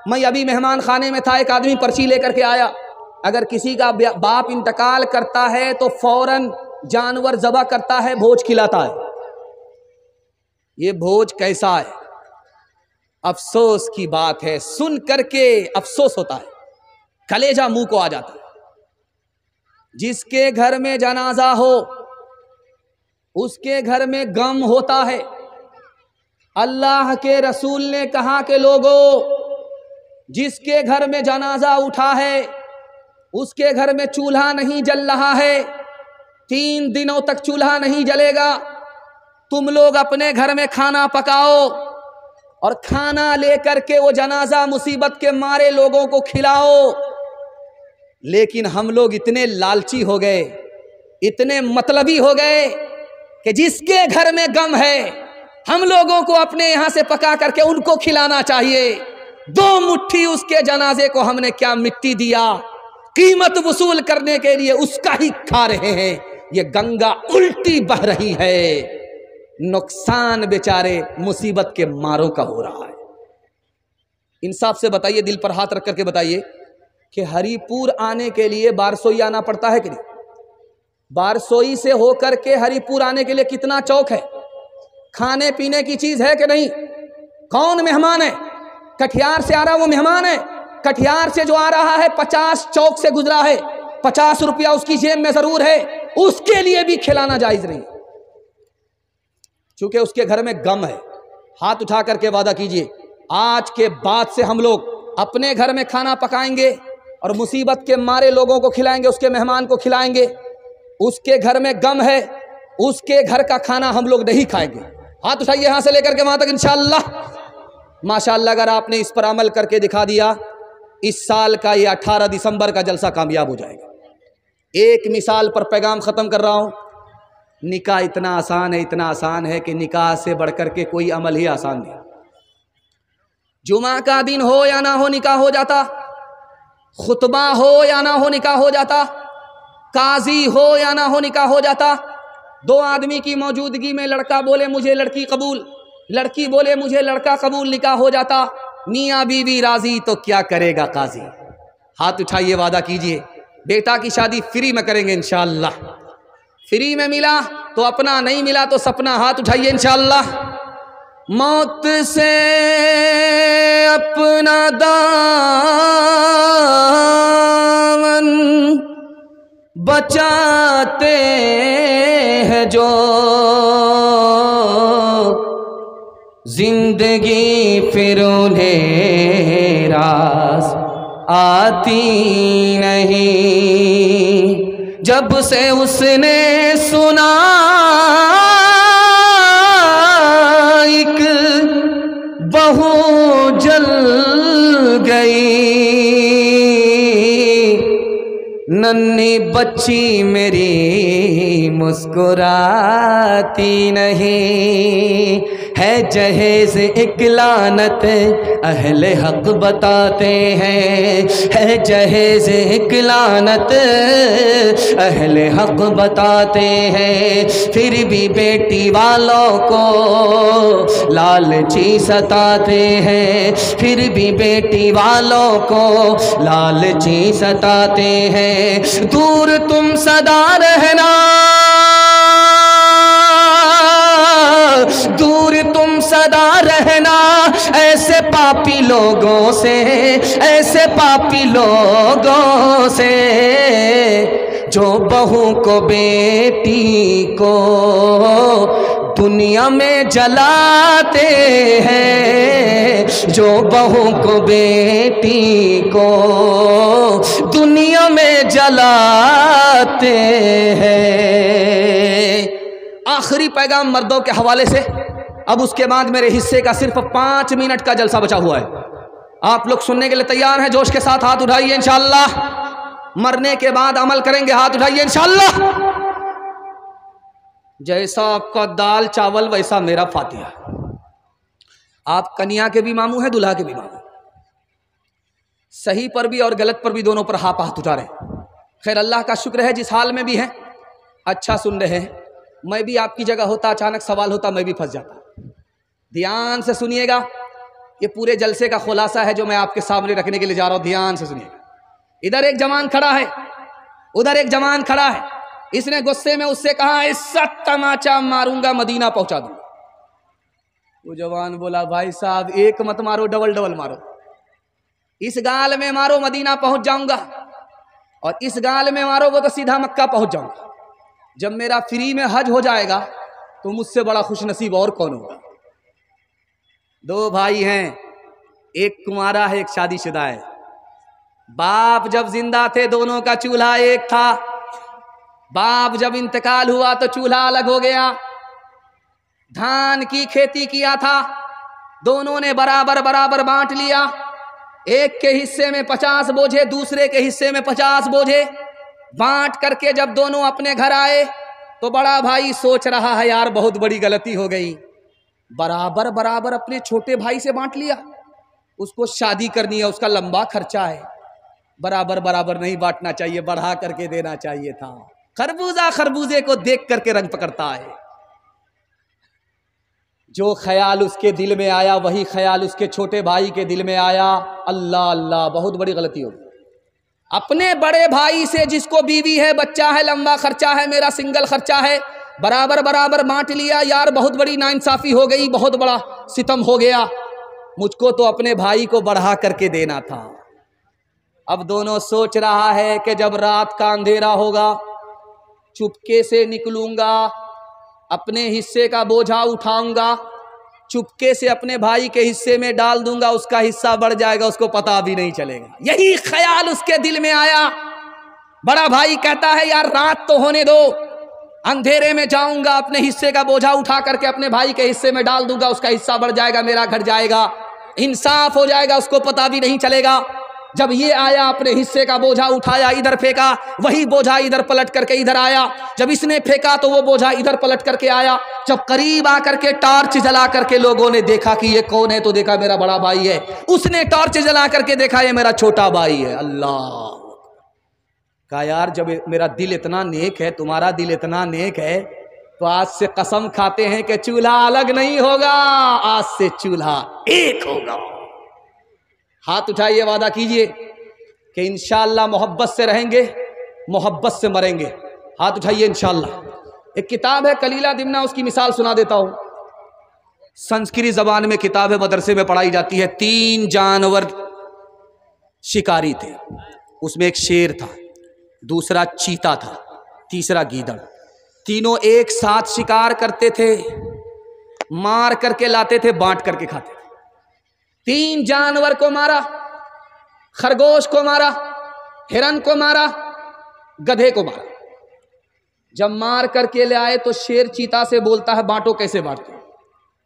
मैं अभी मेहमान खाने में था, एक आदमी पर्ची लेकर के आया, अगर किसी का बाप इंतकाल करता है तो फौरन जानवर ज़बह करता है, भोज खिलाता है। ये भोज कैसा है? अफसोस की बात है, सुन करके अफसोस होता है, कलेजा मुंह को आ जाता है। जिसके घर में जनाजा हो उसके घर में गम होता है। अल्लाह के रसूल ने कहा कि लोगों, जिसके घर में जनाजा उठा है उसके घर में चूल्हा नहीं जल रहा है, 3 दिनों तक चूल्हा नहीं जलेगा। तुम लोग अपने घर में खाना पकाओ और खाना लेकर के वो जनाजा मुसीबत के मारे लोगों को खिलाओ। लेकिन हम लोग इतने लालची हो गए, इतने मतलबी हो गए कि जिसके घर में गम है हम लोगों को अपने यहां से पका करके उनको खिलाना चाहिए। 2 मुट्ठी उसके जनाजे को हमने क्या मिट्टी दिया, कीमत वसूल करने के लिए उसका ही खा रहे हैं। ये गंगा उल्टी बह रही है, नुकसान बेचारे मुसीबत के मारों का हो रहा है। इंसाफ से बताइए, दिल पर हाथ रख करके बताइए कि हरिपुर आने के लिए बारसोई आना पड़ता है कि नहीं? बारसोई से होकर के हरिपुर आने के लिए कितना चौक है? खाने पीने की चीज है कि नहीं? कौन मेहमान है? कटिहार से आ रहा वो मेहमान है। कटिहार से जो आ रहा है 50 चौक से गुजरा है, 50 रुपया उसकी जेब में जरूर है, उसके लिए भी खिलाना जायज नहीं, चूंकि उसके घर में गम है। हाथ उठा करके वादा कीजिए, आज के बाद से हम लोग अपने घर में खाना पकाएंगे और मुसीबत के मारे लोगों को खिलाएंगे, उसके मेहमान को खिलाएंगे। उसके घर में गम है, उसके घर का खाना हम लोग नहीं खाएंगे। हाथ उठाइए यहां से लेकर के वहां तक, इंशाअल्लाह माशाअल्लाह। अगर आपने इस पर अमल करके दिखा दिया, इस साल का ये 18 दिसंबर का जलसा कामयाब हो जाएगा। एक मिसाल पर पैगाम ख़त्म कर रहा हूँ। निकाह इतना आसान है, इतना आसान है कि निकाह से बढ़कर के कोई अमल ही आसान नहीं। जुमा का दिन हो या ना हो निकाह हो जाता, खुतबा हो या ना हो निकाह हो जाता, काजी हो या ना हो निकाह हो जाता। 2 आदमी की मौजूदगी में लड़का बोले मुझे लड़की कबूल, लड़की बोले मुझे लड़का कबूल, निकाह हो जाता। मियाँ बीवी राजी तो क्या करेगा काजी? हाथ उठाइए, वादा कीजिए बेटा की शादी फ्री में करेंगे इंशाअल्लाह। फ्री में मिला तो अपना, नहीं मिला तो सपना। हाथ उठाइए इंशाअल्लाह। मौत से अपना दामन बचाते हैं जो, जिंदगी फिर उन्हें रास आती नहीं। जब से उसने सुना एक बहू जल गई, नन्ही बच्ची मेरी मुस्कुराती नहीं। है जहेज एक लानत अहले हक बताते हैं, है जहेज एक लानत अहले हक बताते हैं। फिर भी बेटी वालों को लालची सताते हैं, फिर भी बेटी वालों को लालची सताते हैं। दूर तुम सदा रहना, दूर तुम सदा रहना ऐसे पापी लोगों से, ऐसे पापी लोगों से जो बहू को बेटी को दुनिया में जलाते हैं, जो बहू को बेटी को दुनिया में जलाते हैं। आखिरी पैगाम मर्दों के हवाले से, अब उसके बाद मेरे हिस्से का सिर्फ 5 मिनट का जलसा बचा हुआ है। आप लोग सुनने के लिए तैयार हैं? जोश के साथ हाथ उठाइए इंशाअल्लाह। मरने के बाद अमल करेंगे, हाथ उठाइए इंशाअल्लाह। जैसा आपका दाल चावल वैसा मेरा फातिहा। आप कन्या के भी मामू हैं, दुल्हा के भी मामू। सही पर भी और गलत पर भी दोनों पर हाथ उठा रहे। खैर अल्लाह का शुक्र है जिस हाल में भी हैं अच्छा सुन रहे हैं। मैं भी आपकी जगह होता, अचानक सवाल होता, मैं भी फंस जाता। ध्यान से सुनिएगा। ये पूरे जलसे का खुलासा है जो मैं आपके सामने रखने के लिए जा रहा हूं, ध्यान से सुनिए। इधर एक जवान खड़ा है, उधर एक जवान खड़ा है। इसने गुस्से में उससे कहा, इज्जत तमाचा मारूंगा, मदीना पहुंचा दूंगा। वो जवान बोला, भाई साहब एक मत मारो, डबल डबल मारो। इस गाल में मारो मदीना पहुंच जाऊंगा, और इस गाल में मारोगे तो सीधा मक्का पहुंच जाऊंगा। जब मेरा फ्री में हज हो जाएगा तो मुझसे बड़ा खुशनसीब और कौन होगा। दो भाई हैं, एक कुंवारा है, एक शादीशुदा है। बाप जब जिंदा थे दोनों का चूल्हा एक था, बाप जब इंतकाल हुआ तो चूल्हा अलग हो गया। धान की खेती किया था, दोनों ने बराबर बराबर बांट लिया। एक के हिस्से में 50 बोझे, दूसरे के हिस्से में 50 बोझे। बांट करके जब दोनों अपने घर आए तो बड़ा भाई सोच रहा है, यार बहुत बड़ी गलती हो गई, बराबर बराबर अपने छोटे भाई से बांट लिया। उसको शादी करनी है, उसका लंबा खर्चा है, बराबर बराबर नहीं बांटना चाहिए, बढ़ा करके देना चाहिए था। खरबूजा खरबूजे को देख करके रंग पकड़ता है। जो ख्याल उसके दिल में आया वही ख्याल उसके छोटे भाई के दिल में आया। अल्लाह अल्लाह, बहुत बड़ी गलती होगी। अपने बड़े भाई से, जिसको बीवी है, बच्चा है, लंबा खर्चा है, मेरा सिंगल खर्चा है, बराबर बराबर बांट लिया। यार बहुत बड़ी नाइंसाफी हो गई, बहुत बड़ा सितम हो गया, मुझको तो अपने भाई को बढ़ा करके देना था। अब दोनों सोच रहा है कि जब रात का अंधेरा होगा चुपके से निकलूंगा, अपने हिस्से का बोझा उठाऊंगा, चुपके से अपने भाई के हिस्से में डाल दूंगा, उसका हिस्सा बढ़ जाएगा, उसको पता भी नहीं चलेगा। यही ख्याल उसके दिल में आया। बड़ा भाई कहता है, यार रात तो होने दो, अंधेरे में जाऊंगा, अपने हिस्से का बोझा उठा करके अपने भाई के हिस्से में डाल दूंगा, उसका हिस्सा बढ़ जाएगा, मेरा घट जाएगा, इंसाफ हो जाएगा, उसको पता भी नहीं चलेगा। जब ये आया, अपने हिस्से का बोझा उठाया, इधर फेंका, वही बोझा इधर पलट करके इधर आया। जब इसने फेंका तो वो बोझा इधर पलट करके आया। जब करीब आकर के टॉर्च जला करके लोगों ने देखा कि ये कौन है, तो देखा मेरा बड़ा भाई है। उसने टॉर्च जला करके देखा ये मेरा छोटा भाई है। अल्लाह, कहा यार जब मेरा दिल इतना नेक है, तुम्हारा दिल इतना नेक है, तो आज से कसम खाते हैं कि चूल्हा अलग नहीं होगा, आज से चूल्हा एक होगा। हाथ उठाइए, वादा कीजिए कि इंशाअल्लाह मोहब्बत से रहेंगे, मोहब्बत से मरेंगे। हाथ उठाइए इंशाअल्लाह। एक किताब है कलीला दिमना, उसकी मिसाल सुना देता हूं। संस्कृत जबान में किताब है, मदरसे में पढ़ाई जाती है। 3 जानवर शिकारी थे, उसमें एक शेर था, दूसरा चीता था, तीसरा गीदड़। तीनों एक साथ शिकार करते थे, मार करके लाते थे, बांट करके खाते थे। 3 जानवर को मारा, खरगोश को मारा, हिरन को मारा, गधे को मारा। जब मार करके ले आए तो शेर चीता से बोलता है, बांटो, कैसे बांटते?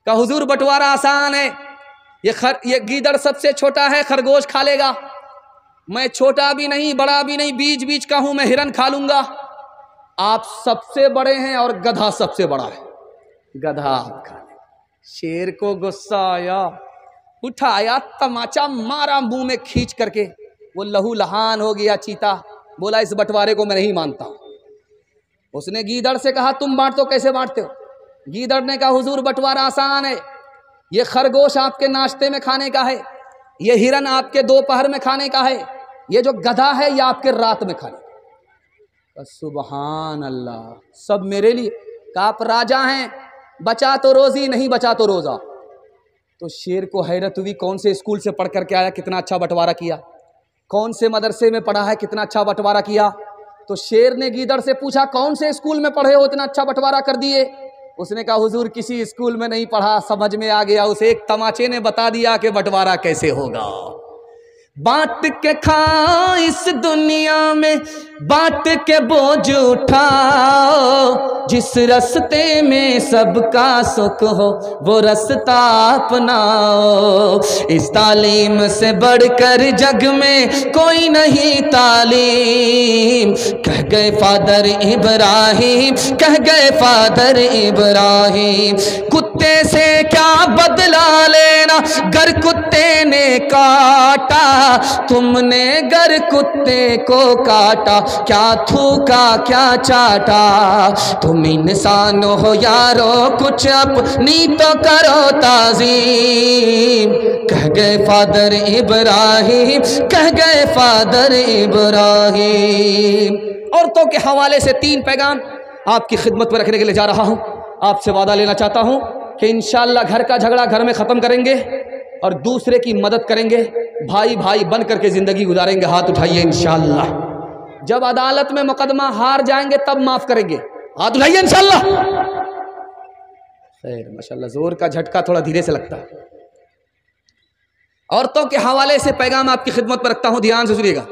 कहा हुजूर बंटवारा आसान है, ये गीदड़ सबसे छोटा है, खरगोश खा लेगा, मैं छोटा भी नहीं बड़ा भी नहीं, बीच बीच का हूं, मैं हिरन खा लूंगा। आप सबसे बड़े हैं और गधा सबसे बड़ा है, गधा आप खा ले। शेर को गुस्सा आया, उठाया, तमाचा मारा मुंह में खींच करके, वो लहू लहान हो गया चीता। बोला इस बंटवारे को मैं नहीं मानता। उसने गीदड़ से कहा तुम बांटो, कैसे बांटते हो? गीदड़ ने कहा हुजूर बंटवारा आसान है, ये खरगोश आपके नाश्ते में खाने का है, ये हिरन आपके दोपहर में खाने का है, ये जो गधा है ये आपके रात में खाने का। सुबहान अल्लाह, सब मेरे लिए। कहा आप राजा हैं, बचा तो रोजी, नहीं बचा तो रोजा। तो शेर को हैरत हुई, कौन से स्कूल से पढ़ करके आया, कितना अच्छा बंटवारा किया, कौन से मदरसे में पढ़ा है, कितना अच्छा बंटवारा किया। तो शेर ने गीदड़ से पूछा कौन से स्कूल में पढ़े हो, इतना अच्छा बंटवारा कर दिए? उसने कहा हुजूर किसी स्कूल में नहीं पढ़ा, समझ में आ गया, उसे एक तमाचे ने बता दिया कि बंटवारा कैसे होगा। बांट के खा इस दुनिया में, बांट के बोझ उठाओ, जिस रास्ते में सबका सुख हो वो रास्ता अपनाओ। इस तालीम से बढ़कर जग में कोई नहीं तालीम, कह गए फादर इब्राहिम, कह गए फादर इब्राहिम। कुत्ते से क्या बदला लेना, गर कुत्ते ने काटा, तुमने गर कुत्ते को काटा, क्या थूका क्या चाटा। तुम इंसान हो यारो कुछ अपनी तो करो ताज़ीम। कह गए फादर इब्राहिम, कह गए फादर इब्राहिम। औरतों के हवाले से 3 पैगाम आपकी खिदमत में रखने के लिए जा रहा हूं। आपसे वादा लेना चाहता हूं कि इंशाअल्लाह घर का झगड़ा घर में ख़त्म करेंगे और दूसरे की मदद करेंगे, भाई भाई बन करके ज़िंदगी गुजारेंगे। हाथ उठाइए इंशाअल्लाह। जब अदालत में मुकदमा हार जाएंगे तब माफ़ करेंगे। हाथ उठाइए इंशाअल्लाह। खैर माशाअल्लाह, जोर का झटका थोड़ा धीरे से लगता है। औरतों के हवाले से पैगाम आपकी खिदमत पर रखता हूं, ध्यान से सुनिएगा।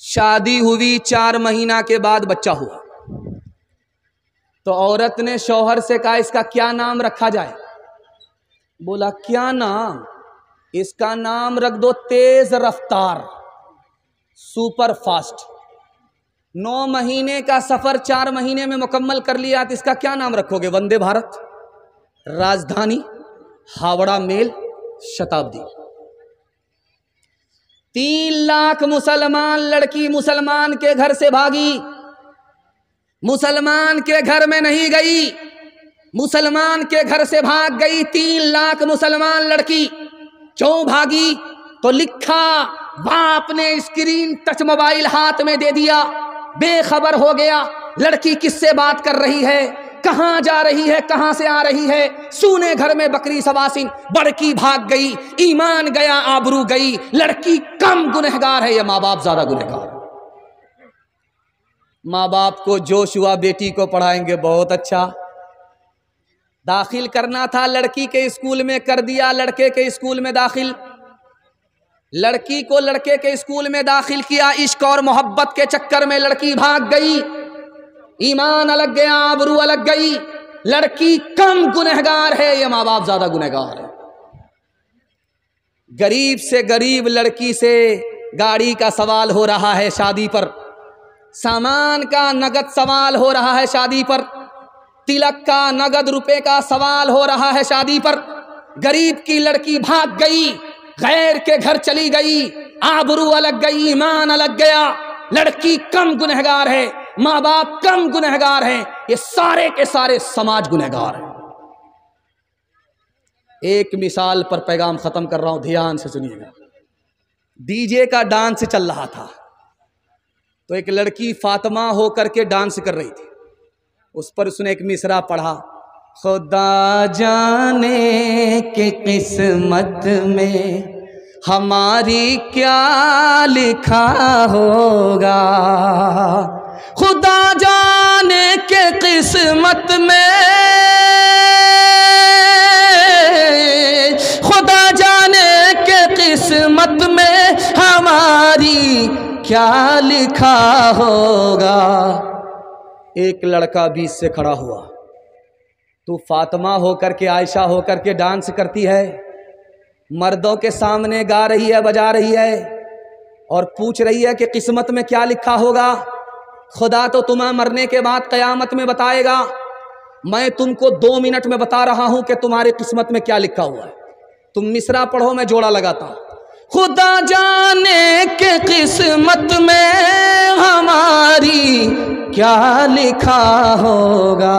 शादी हुई, 4 महीना के बाद बच्चा हुआ, तो औरत ने शौहर से कहा इसका क्या नाम रखा जाए। बोला क्या नाम? इसका नाम रख दो तेज रफ्तार, सुपर फास्ट। 9 महीने का सफर 4 महीने में मुकम्मल कर लिया, तो इसका क्या नाम रखोगे? वंदे भारत, राजधानी, हावड़ा मेल, शताब्दी। 3 लाख मुसलमान लड़की मुसलमान के घर से भागी, मुसलमान के घर में नहीं गई, मुसलमान के घर से भाग गई 3 लाख मुसलमान लड़की। क्यों भागी? तो लिखा, बाप ने स्क्रीन टच मोबाइल हाथ में दे दिया, बेखबर हो गया लड़की किससे बात कर रही है, कहां जा रही है, कहां से आ रही है। सूने घर में बकरी सवासिन, बड़की भाग गई, ईमान गया, आबरू गई। लड़की कम गुनहगार है या माँ बाप ज्यादा गुनहगार? माँ बाप को जोश हुआ बेटी को पढ़ाएंगे, बहुत अच्छा। दाखिल करना था लड़की के स्कूल में, कर दिया लड़के के स्कूल में दाखिल। लड़की को लड़के के स्कूल में दाखिल किया, इश्क और मोहब्बत के चक्कर में लड़की भाग गई, ईमान अलग गया, आबरू अलग गई। लड़की कम गुनहगार है या माँ बाप ज्यादा गुनहगार है? गरीब से गरीब लड़की से गाड़ी का सवाल हो रहा है शादी पर, सामान का नगद सवाल हो रहा है शादी पर, तिलक का नगद रुपए का सवाल हो रहा है शादी पर। गरीब की लड़की भाग गई, गैर के घर चली गई, आबरू अलग गई, ईमान अलग गया। लड़की कम गुनहगार है, माँ बाप कम गुनहगार है, ये सारे के सारे समाज गुनहगार है। एक मिसाल पर पैगाम खत्म कर रहा हूं, ध्यान से सुनिएगा। डीजे का डांस चल रहा था, तो एक लड़की फातिमा होकर के डांस कर रही थी, उस पर उसने एक मिसरा पढ़ा, खुदा जाने के किस्मत में हमारी क्या लिखा होगा, खुदा जाने के किस्मत में, खुदा जाने के किस्मत में हमारी क्या लिखा होगा। एक लड़का बीच से खड़ा हुआ, तू फातिमा होकर के, आयशा होकर के डांस करती है, मर्दों के सामने गा रही है, बजा रही है, और पूछ रही है कि किस्मत में क्या लिखा होगा। खुदा तो तुम्हें मरने के बाद क़यामत में बताएगा, मैं तुमको 2 मिनट में बता रहा हूं कि तुम्हारी किस्मत में क्या लिखा हुआ है। तुम मिसरा पढ़ो, मैं जोड़ा लगाता हूं। खुदा जाने के किस्मत में हमारी क्या लिखा होगा।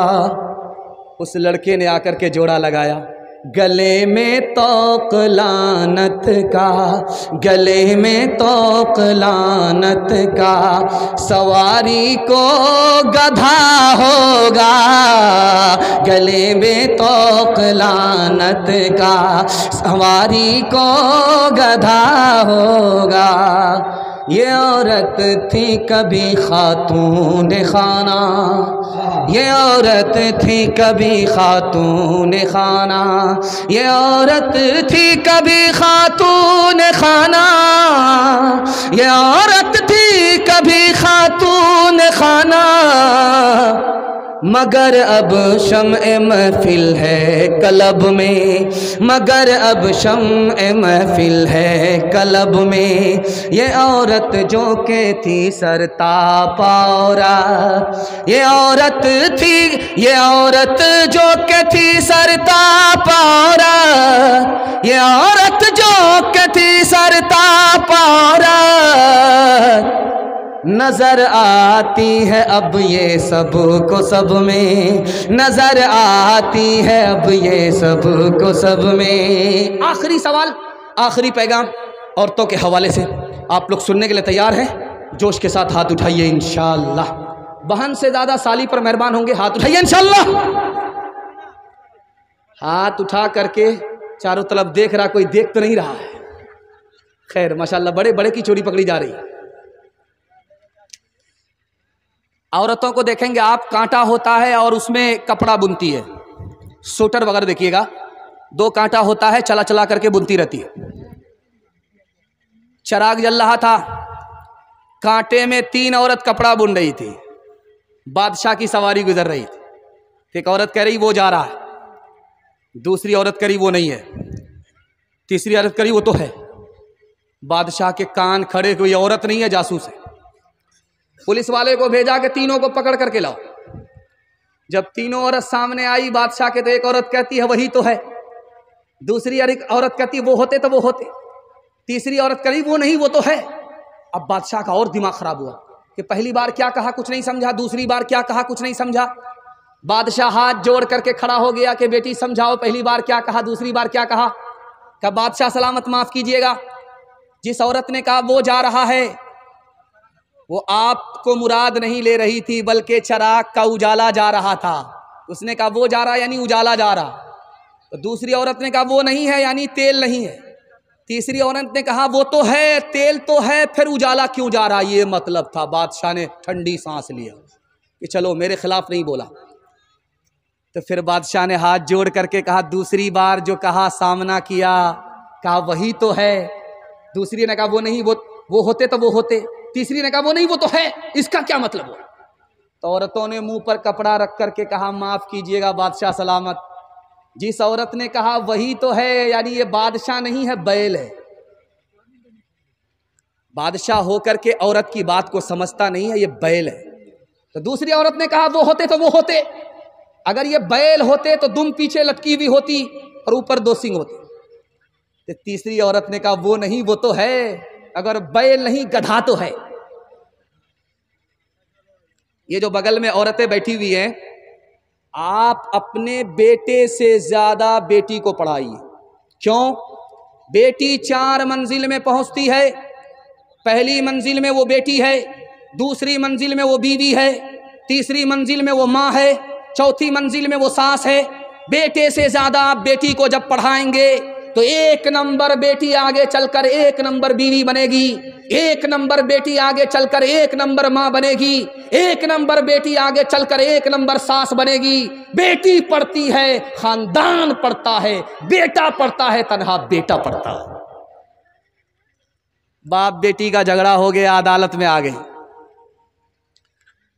उस लड़के ने आकर के जोड़ा लगाया, गले में तौक लानत का, गले में तौक लानत का, सवारी को गधा होगा, गले में तौक लानत का, सवारी को गधा होगा। ये औरत थी कभी खातून खाना, ये औरत थी कभी खातून खाना, ये औरत थी कभी खातून खाना, ये औरत थी कभी खातून खाना, मगर अब शम्अ महफिल है कलब में, मगर अब शम्अ महफिल है कलब में। ये औरत जो के थी सरतापारा, ये औरत थी, ये औरत जो के थी सरतापारा, ये औरत जो के थी करता औरत नजर आती है अब ये सब को सब में, नजर आती है अब ये सब को सब में। आखिरी सवाल, आखिरी पैगाम औरतों के हवाले से आप लोग सुनने के लिए तैयार हैं? जोश के साथ हाथ उठाइए इंशाअल्लाह। बहन से ज्यादा साली पर मेहरबान होंगे, हाथ उठाइए इंशाअल्लाह। हाथ उठा करके चारों तरफ देख रहा, कोई देख तो नहीं रहा है? खैर माशाअल्लाह, बड़े बड़े की चोरी पकड़ी जा रही। औरतों को देखेंगे आप, कांटा होता है और उसमें कपड़ा बुनती है, स्वेटर वगैरह देखिएगा, 2 कांटा होता है, चला चला करके बुनती रहती है। चिराग जल रहा था, कांटे में 3 औरत कपड़ा बुन रही थी। बादशाह की सवारी गुजर रही थी। एक औरत कह रही वो जा रहा है, दूसरी औरत कह रही वो नहीं है, तीसरी औरत कह रही वो तो है। बादशाह के कान खड़े, कोई औरत नहीं है, जासूस है। पुलिस वाले को भेजा कि तीनों को पकड़ करके लाओ। जब तीनों औरत सामने आई बादशाह के, तो एक औरत कहती है वही तो है, दूसरी औरत कहती है वो होते तो वो होते, तीसरी औरत कह रही वो नहीं वो तो है। अब बादशाह का और दिमाग खराब हुआ कि पहली बार क्या कहा कुछ नहीं समझा, दूसरी बार क्या कहा कुछ नहीं समझा। बादशाह हाथ जोड़ करके खड़ा हो गया कि बेटी समझाओ, पहली बार क्या कहा, दूसरी बार क्या कहा। कहा बादशाह सलामत, माफ कीजिएगा, जिस औरत ने कहा वो जा रहा है, वो आपको मुराद नहीं ले रही थी, बल्कि चिराग का उजाला जा रहा था। उसने कहा वो जा रहा यानी उजाला जा रहा। तो दूसरी औरत ने कहा वो नहीं है यानी तेल नहीं है। तीसरी औरत ने कहा वो तो है, तेल तो है, फिर उजाला क्यों जा रहा, ये मतलब था। बादशाह ने ठंडी सांस लिया कि चलो मेरे खिलाफ नहीं बोला। तो फिर बादशाह ने हाथ जोड़ करके कहा दूसरी बार जो कहा सामना किया, कहा वही तो है। दूसरी ने कहा वो नहीं, वो होते तो वो होते। तीसरी ने कहा वो नहीं वो तो है, इसका क्या मतलब हुआ। तो औरतों ने मुंह पर कपड़ा रख करके कहा माफ कीजिएगा बादशाह सलामत, जिस औरत ने कहा वही तो है यानी ये बादशाह नहीं है, बैल है। बादशाह होकर के औरत की बात को समझता नहीं है, ये बैल है। तो दूसरी औरत ने कहा वो होते तो वो होते, अगर ये बैल होते तो दुम पीछे लटकी हुई होती और ऊपर 2 सींग होते। तो तीसरी औरत ने कहा वो नहीं वो तो है, अगर बैल नहीं गधा तो है। ये जो बगल में औरतें बैठी हुई हैं, आप अपने बेटे से ज्यादा बेटी को पढ़ाइए। क्यों? बेटी 4 मंजिल में पहुंचती है। पहली मंजिल में वो बेटी है, दूसरी मंजिल में वो बीवी है, तीसरी मंजिल में वो माँ है, चौथी मंजिल में वो सास है। बेटे से ज्यादा आप बेटी को जब पढ़ाएंगे तो 1 नंबर बेटी आगे चलकर 1 नंबर बीवी बनेगी, 1 नंबर बेटी आगे चलकर 1 नंबर माँ बनेगी, 1 नंबर बेटी आगे चलकर 1 नंबर सास बनेगी। बेटी पढ़ती है, खानदान पढ़ता है, बेटा पढ़ता है, तन्हा बेटा पढ़ता है। बाप बेटी का झगड़ा हो गया, अदालत में आ गई।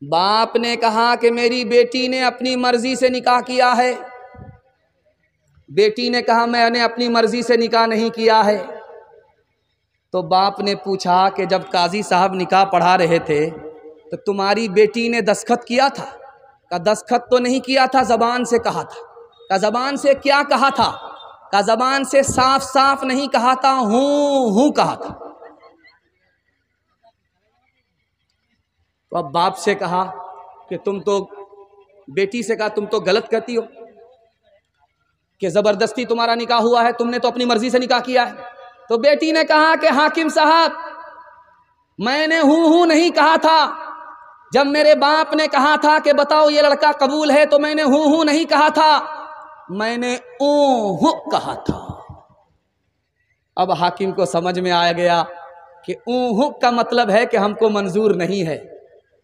बाप ने कहा कि मेरी बेटी ने अपनी मर्जी से निकाह किया है। बेटी ने कहा मैंने अपनी मर्जी से निकाह नहीं किया है। तो बाप ने पूछा कि जब काजी साहब निकाह पढ़ा रहे थे तो तुम्हारी बेटी ने दस्तखत किया था? का दस्तखत तो नहीं किया था, जबान से कहा था। का जबान से क्या कहा था? का जबान से साफ साफ नहीं कहा था, हूं कहा था। तो अब बाप से कहा कि तुम तो, बेटी से कहा तुम तो गलत कहती हो कि जबरदस्ती तुम्हारा निकाह हुआ है, तुमने तो अपनी मर्जी से निकाह किया है। तो बेटी ने कहा कि हाकिम साहब मैंने हूं नहीं कहा था। जब मेरे बाप ने कहा था कि बताओ ये लड़का कबूल है, तो मैंने हूं नहीं कहा था, मैंने ऊं कहा था। अब हाकिम को समझ में आ गया कि ऊं का मतलब है कि हमको मंजूर नहीं है,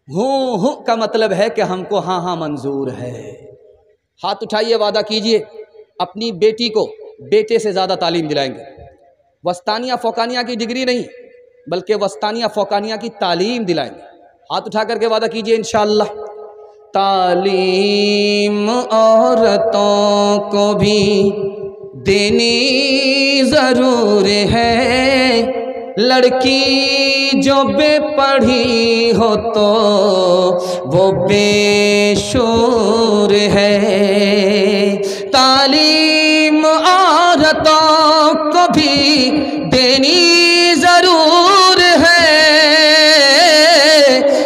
हूं का मतलब है कि हमको हाँ हाँ मंजूर है। हाथ उठाइए, वादा कीजिए अपनी बेटी को बेटे से ज़्यादा तालीम दिलाएंगे। वस्तानिया फ़ौकानिया की डिग्री नहीं, बल्कि वस्तानिया फ़ौकानिया की तालीम दिलाएंगे। हाथ उठा करके वादा कीजिए इंशाअल्लाह। तालीम औरतों को भी देनी ज़रूर है, लड़की जो बेपढ़ी हो तो वो बेशूर है। तालीम औरतों को भी देनी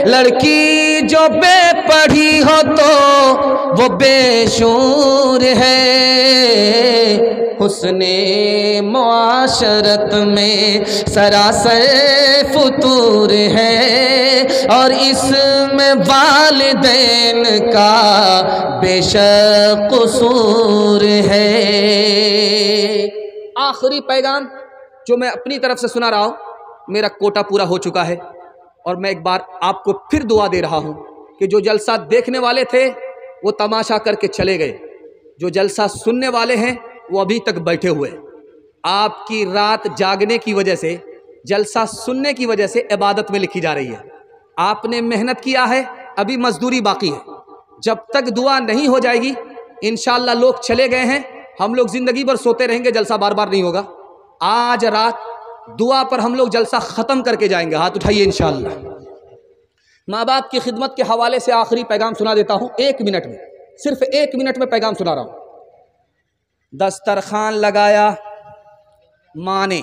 लड़की जो बेपढ़ी हो तो वो बेशूर है, हुस्ने मुआशरत में सरासर फुतूर है, और इसमें वालिदैन का बेशक कसूर है। आखिरी पैगाम जो मैं अपनी तरफ से सुना रहा हूँ, मेरा कोटा पूरा हो चुका है, और मैं एक बार आपको फिर दुआ दे रहा हूँ कि जो जलसा देखने वाले थे वो तमाशा करके चले गए, जो जलसा सुनने वाले हैं वो अभी तक बैठे हुए। आपकी रात जागने की वजह से, जलसा सुनने की वजह से इबादत में लिखी जा रही है। आपने मेहनत किया है, अभी मजदूरी बाकी है। जब तक दुआ नहीं हो जाएगी इंशाअल्लाह, लोग चले गए हैं, हम लोग ज़िंदगी भर सोते रहेंगे, जलसा बार बार नहीं होगा। आज रात दुआ पर हम लोग जलसा ख़त्म करके जाएंगे। हाथ उठाइए इंशाअल्लाह। माँ बाप की खिदमत के हवाले से आखिरी पैगाम सुना देता हूँ, 1 मिनट में, सिर्फ 1 मिनट में पैगाम सुना रहा हूँ। दस्तरखान लगाया, माँ ने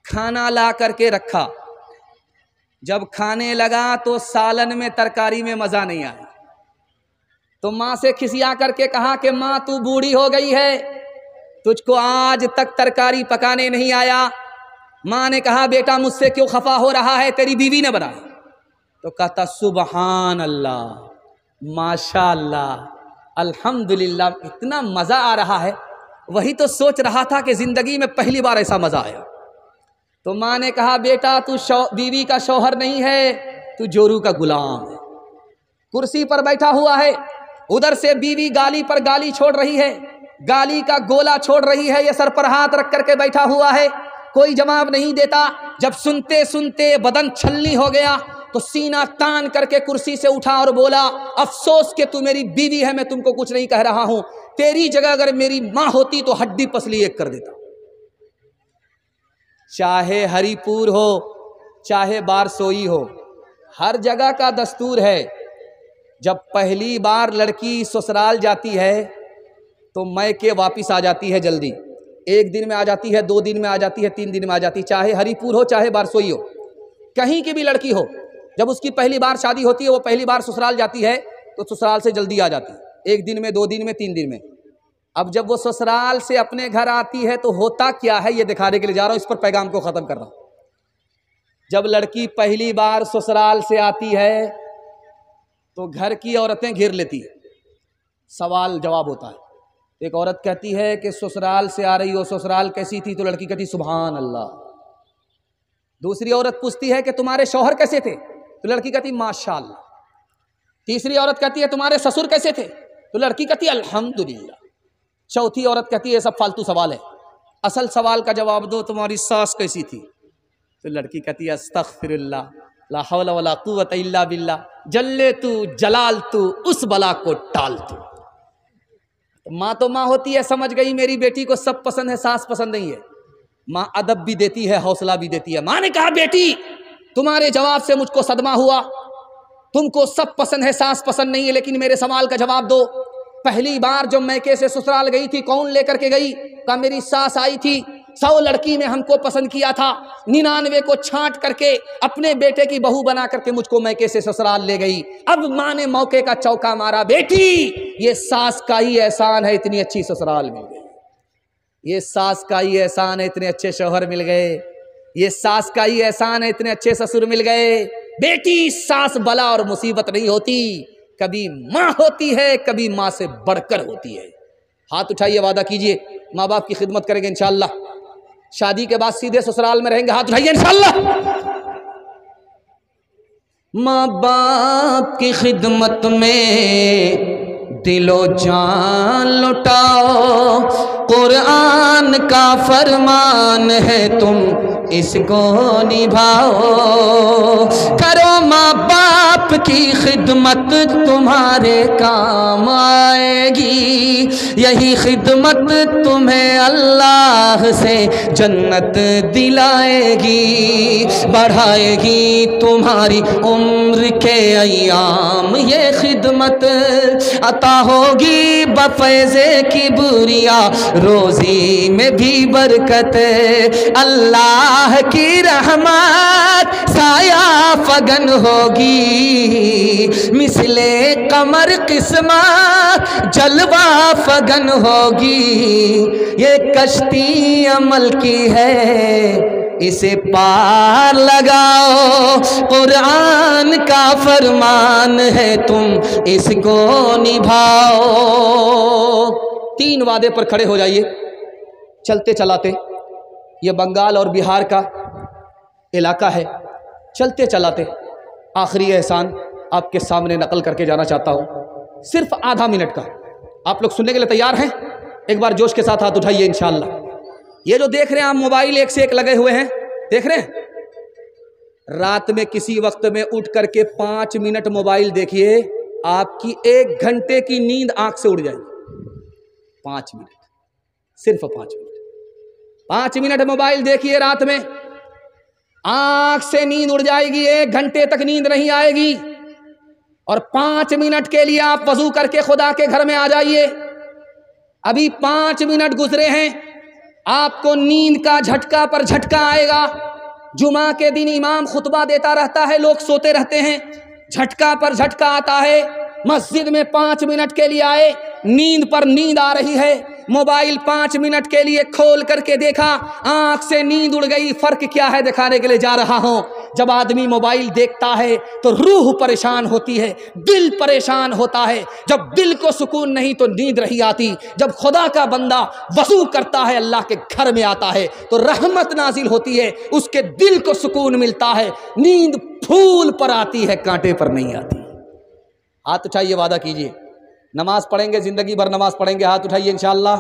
खाना ला करके रखा, जब खाने लगा तो सालन में तरकारी में मज़ा नहीं आया, तो माँ से खिसिया करके कहा कि माँ तू बूढ़ी हो गई है, तुझको आज तक तरकारी पकाने नहीं आया। माँ ने कहा बेटा मुझसे क्यों खफा हो रहा है, तेरी बीवी ने बनाया। तो कहता सुबहान अल्लाह, माशाअल्लाह, अल्हम्दुलिल्लाह, इतना मज़ा आ रहा है। वही तो सोच रहा था कि ज़िंदगी में पहली बार ऐसा मज़ा आया। तो माँ ने कहा बेटा तू बीवी का शौहर नहीं है, तू जोरू का गुलाम है। कुर्सी पर बैठा हुआ है, उधर से बीवी गाली पर गाली छोड़ रही है, गाली का गोला छोड़ रही है, ये सर पर हाथ रख करके बैठा हुआ है, कोई जवाब नहीं देता। जब सुनते सुनते बदन छलनी हो गया तो सीना तान करके कुर्सी से उठा और बोला अफसोस कि तू मेरी बीवी है, मैं तुमको कुछ नहीं कह रहा हूं, तेरी जगह अगर मेरी माँ होती तो हड्डी पसली एक कर देता। चाहे हरिपुर हो चाहे बारसोई हो, हर जगह का दस्तूर है, जब पहली बार लड़की ससुराल जाती है तो मैके वापिस आ जाती है जल्दी। 1 दिन में आ जाती है, 2 दिन में आ जाती है, 3 दिन में आ जाती है। चाहे हरिपुर हो चाहे बारसोई हो, कहीं की भी लड़की हो, जब उसकी पहली बार शादी होती है, वो पहली बार ससुराल जाती है तो ससुराल से जल्दी आ जाती है, 1 दिन में, 2 दिन में, 3 दिन में। अब जब वो ससुराल से अपने घर आती है तो होता क्या है ये दिखाने के लिए जा रहा हूँ, इस पर पैगाम को ख़त्म कर रहा हूँ। जब लड़की पहली बार ससुराल से आती है तो घर की औरतें घेर लेती है, सवाल जवाब होता है। एक औरत कहती है कि ससुराल से आ रही हो, ससुराल कैसी थी? तो लड़की कहती सुभान अल्लाह। दूसरी औरत पूछती है कि तुम्हारे शौहर कैसे थे? तो लड़की कहती माशाअल्लाह। तीसरी औरत कहती है तुम्हारे ससुर कैसे थे? तो लड़की कहती अल्हम्दुलिल्लाह। चौथी औरत कहती है ये सब फालतू सवाल है, असल सवाल का जवाब दो, तुम्हारी सास कैसी थी? तो लड़की कहती है अस्तगफिरुल्लाह, ला हौला वला कुव्वता इल्ला बिल्लाह, जल्ले तू जलाल तू उस बला को टाल तू। माँ तो माँ होती है, समझ गई मेरी बेटी को सब पसंद है, सास पसंद नहीं है। माँ अदब भी देती है, हौसला भी देती है। माँ ने कहा बेटी तुम्हारे जवाब से मुझको सदमा हुआ, तुमको सब पसंद है, सास पसंद नहीं है, लेकिन मेरे सवाल का जवाब दो। पहली बार जब मैके से ससुराल गई थी कौन लेकर के गई? कहा मेरी सास आई थी, 100 लड़की ने हमको पसंद किया था, 99 को छांट करके अपने बेटे की बहू बना करके मुझको मैके से ससुराल ले गई। अब माँ ने मौके का चौका मारा, बेटी ये सास का ही एहसान है, इतनी अच्छी ससुराल मिल गई, ये सास का ही एहसान है, इतने अच्छे शौहर मिल गए, ये सास का ही एहसान है, इतने अच्छे ससुर मिल गए। बेटी सास बला और मुसीबत नहीं होती, कभी माँ होती है, कभी माँ से बढ़कर होती है। हाथ उठाइए, वादा कीजिए माँ बाप की खिदमत करेंगे इंशाअल्लाह, शादी के बाद सीधे ससुराल में रहेंगे। हाथ उठाइए इंशाअल्लाह। माँ बाप की खिदमत में दिलो जान लुटाओ, कुरान का फरमान है तुम इसको निभाओ। करो माँ बाप की खिदमत तुम्हारे काम आएगी, यही खिदमत तुम्हें अल्लाह से जन्नत दिलाएगी, बढ़ाएगी तुम्हारी उम्र के अय्याम। ये खिदमत अता होगी बफैज़े की बुरिया, रोज़ी में भी बरकत, अल्लाह की रहमत साया फगन होगी, मिसले कमर किस्मत जलवा फगन होगी। ये कश्ती अमल की है, इसे पार लगाओ, कुरान का फरमान है, तुम इसको निभाओ। 3 वादे पर खड़े हो जाइए चलते चलाते। ये बंगाल और बिहार का इलाका है। चलते चलाते आखिरी एहसान आपके सामने नकल करके जाना चाहता हूँ, सिर्फ आधा मिनट का। आप लोग सुनने के लिए तैयार हैं? एक बार जोश के साथ हाथ उठाइए इंशाअल्लाह। ये जो देख रहे हैं आप मोबाइल एक से एक लगे हुए हैं, देख रहे हैं? रात में किसी वक्त में उठ करके 5 मिनट मोबाइल देखिए, आपकी 1 घंटे की नींद आंख से उड़ जाएगी। 5 मिनट, सिर्फ 5 मिनट। 5 मिनट मोबाइल देखिए रात में, आंख से नींद उड़ जाएगी, 1 घंटे तक नींद नहीं आएगी। और 5 मिनट के लिए आप वजू करके खुदा के घर में आ जाइए। अभी 5 मिनट गुजरे हैं, आपको नींद का झटका पर झटका आएगा। जुमा के दिन इमाम खुतबा देता रहता है, लोग सोते रहते हैं, झटका पर झटका आता है। मस्जिद में 5 मिनट के लिए आए, नींद पर नींद आ रही है। मोबाइल 5 मिनट के लिए खोल करके देखा, आंख से नींद उड़ गई। फर्क क्या है दिखाने के लिए जा रहा हूं। जब आदमी मोबाइल देखता है तो रूह परेशान होती है, दिल परेशान होता है। जब दिल को सुकून नहीं तो नींद नहीं आती। जब खुदा का बंदा वजू करता है, अल्लाह के घर में आता है तो रहमत नाजिल होती है, उसके दिल को सुकून मिलता है। नींद फूल पर आती है, कांटे पर नहीं आती। हाथ उठाइए, वादा कीजिए नमाज पढ़ेंगे, जिंदगी भर नमाज पढ़ेंगे। हाथ उठाइए इंशाअल्लाह।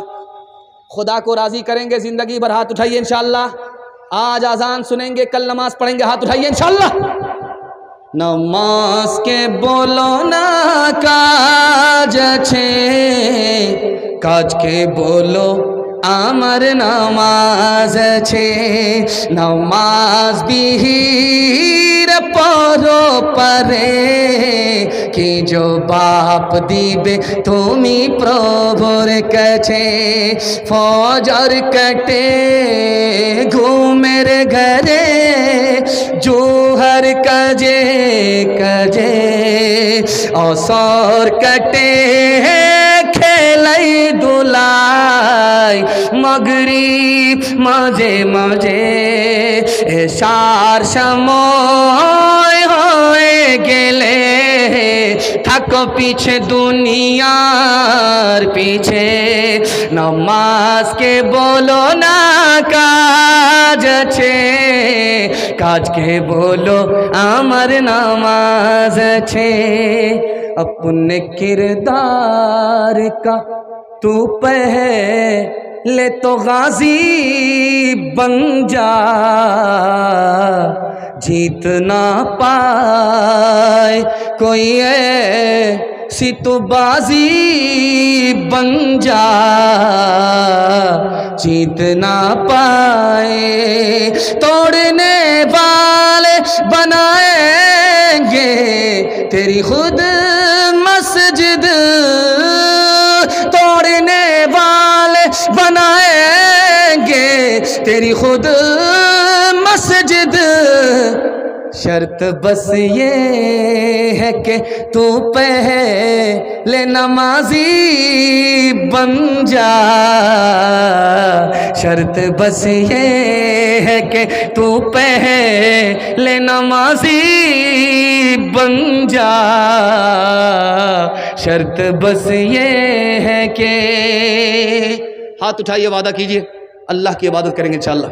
खुदा को राजी करेंगे जिंदगी भर। हाथ उठाइए इंशाअल्लाह। आज अजान सुनेंगे, कल नमाज पढ़ेंगे। हाथ उठाइए इंशाअल्लाह। नमाज के बोलो ना काज छे, काज के बोलो आमर नमाज छे। नमाज बिहीर परो परे कि जो बाप दीबे तुमी प्रभुर कछे। फजर कटे घूमेर घरे, जोहर कजे कजे असर कटे खेलाई दुलाई। मगरिब मजे मजे एशार समय हये गेले, থাকো পিছে দুনিয়ার পিছে। নমাজকে বলো না কাজ আছে, কাজকে বলো আমার নামাজ আছে। अपने किरदार का तू पहले तो गाजी बन जा, जीत ना पाए कोई ऐसी तो बाजी बन जा, जीत ना पाए। तोड़ने वाले बनाएंगे तेरी खुद मस्जिद, तोड़ने वाले बनाएंगे तेरी खुद मस्जिद। शर्त बस ये है कि तू पहले नमाजी बन जा। शर्त बस ये है कि तू पहले नमाजी बन जा। शर्त बस ये है कि हाथ उठाइए, वादा कीजिए अल्लाह की इबादत करेंगे इंशाअल्लाह,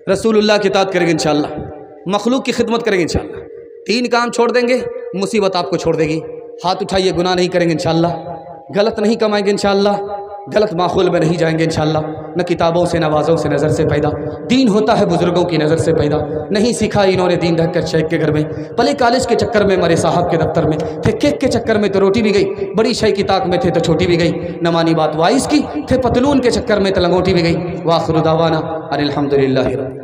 रसूलुल्लाह की इताअत करेंगे इंशाअल्लाह, मखलूक की खिदमत करेंगे इंशाअल्लाह। 3 काम छोड़ देंगे, मुसीबत आपको छोड़ देगी। हाथ उठाइए, गुनाह नहीं करेंगे इंशाअल्लाह, गलत नहीं कमाएंगे इंशाअल्लाह, गलत माहौल में नहीं जाएंगे इंशाअल्लाह। न किताबों से नवाज़ों से नज़र से पैदा, दीन होता है बुज़ुर्गों की नज़र से पैदा। नहीं सीखा इन्होंने दीन ढककर शेख के घर में, पले कॉलेज के चक्कर में मरे साहब के दफ्तर में, थे केक के चक्कर में तो रोटी भी गई, बड़ी शय की ताक में थे तो छोटी भी गई। न मानी बात वाइस की, थे पतलून के चक्कर में तो लंगोटी भी गई। वाखिरु दावाना अनिल हम्दुलिल्लाहि।